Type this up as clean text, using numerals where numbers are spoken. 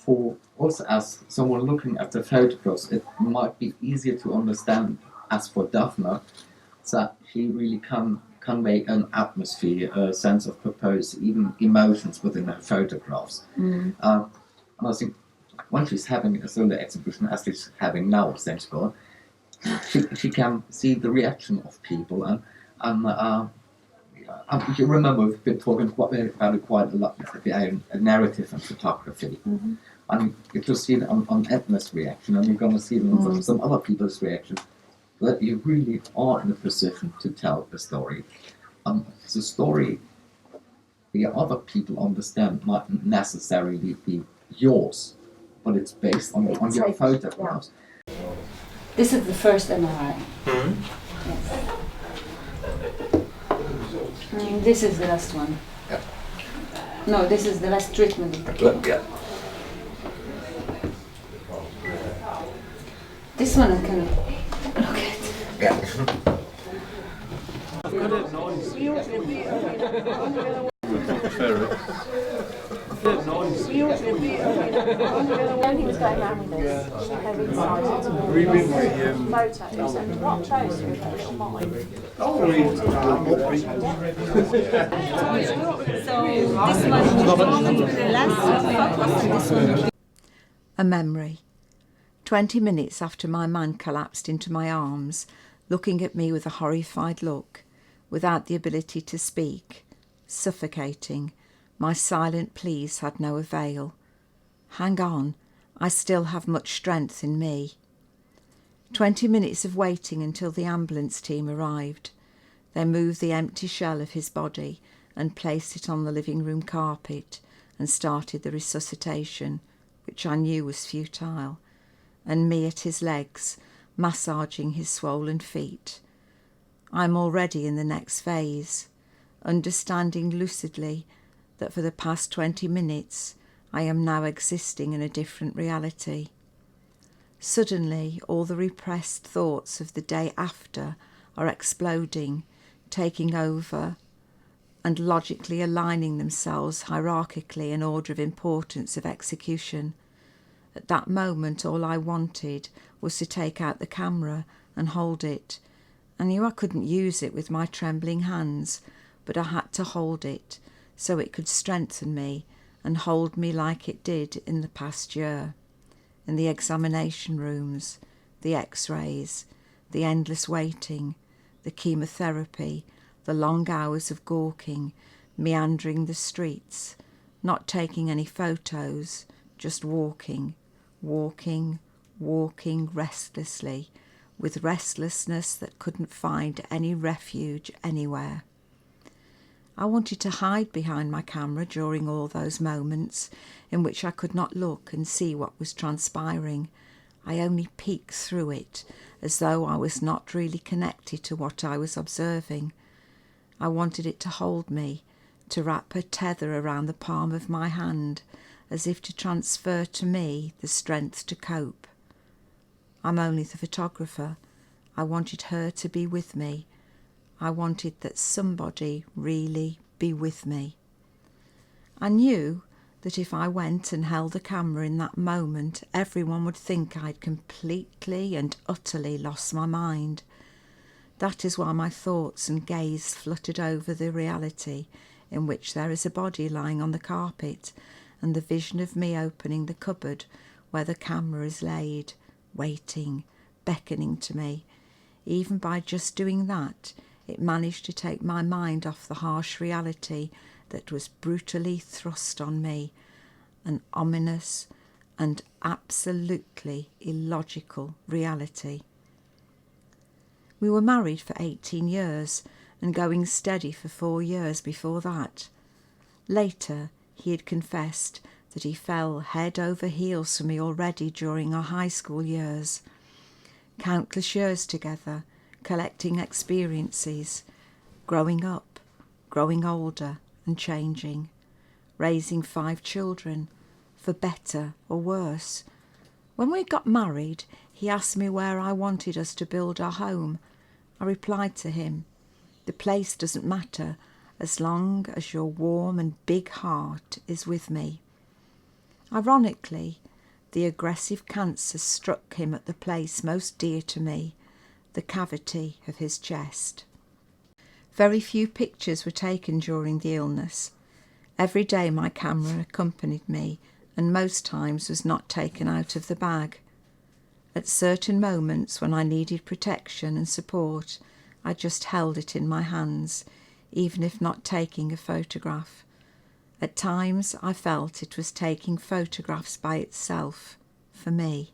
for us as someone looking at the photographs, it might be easier to understand as for Dafna that she really can convey an atmosphere, a sense of purpose, even emotions within her photographs. And I think when she's having a solo exhibition, as she's having now, thanks God, she can see the reaction of people. You remember we've been talking about it quite a lot, a narrative and photography. And you just see it on Edna's reaction, and you're going to see it on some other people's reaction, that you really are in a position to tell a story. The story the other people understand might not necessarily be yours, but it's based on your photographs. This is the first MRI. Yes. This is the last one. Yeah. No, this is the last treatment of the kidney. Yeah. This one I can look at. Yeah. When he was going around with us, her inside to photos and what chose her with her little mind. A memory. 20 minutes after my man collapsed into my arms, looking at me with a horrified look, without the ability to speak, suffocating, my silent pleas had no avail. Hang on, I still have much strength in me. 20 minutes of waiting until the ambulance team arrived. They moved the empty shell of his body and placed it on the living room carpet and started the resuscitation, which I knew was futile, and me at his legs, massaging his swollen feet. I'm already in the next phase, understanding lucidly that for the past 20 minutes I am now existing in a different reality. Suddenly, all the repressed thoughts of the day after are exploding, taking over, and logically aligning themselves hierarchically in order of importance of execution. At that moment, all I wanted was to take out the camera and hold it. I knew I couldn't use it with my trembling hands, but I had to hold it so it could strengthen me and hold me like it did in the past year. In the examination rooms, the x-rays, the endless waiting, the chemotherapy, the long hours of gawking, meandering the streets, not taking any photos, just walking restlessly, with restlessness that couldn't find any refuge anywhere. I wanted to hide behind my camera during all those moments in which I could not look and see what was transpiring. I only peeked through it, as though I was not really connected to what I was observing. I wanted it to hold me, to wrap a tether around the palm of my hand, as if to transfer to me the strength to cope. I'm only the photographer. I wanted her to be with me. I wanted that somebody really be with me. I knew that if I went and held the camera in that moment, everyone would think I'd completely and utterly lost my mind. That is why my thoughts and gaze fluttered over the reality in which there is a body lying on the carpet and the vision of me opening the cupboard where the camera is laid, waiting, beckoning to me. Even by just doing that, it managed to take my mind off the harsh reality that was brutally thrust on me, an ominous and absolutely illogical reality. We were married for 18 years and going steady for 4 years before that. Later, he had confessed that he fell head over heels for me already during our high school years. Countless years together, collecting experiences, growing up, growing older and changing, raising 5 children, for better or worse. When we got married, he asked me where I wanted us to build our home. I replied to him, "The place doesn't matter as long as your warm and big heart is with me." Ironically, the aggressive cancer struck him at the place most dear to me, the cavity of his chest. Very few pictures were taken during the illness. Every day my camera accompanied me and most times was not taken out of the bag. At certain moments when I needed protection and support, I just held it in my hands, even if not taking a photograph. At times I felt it was taking photographs by itself, for me.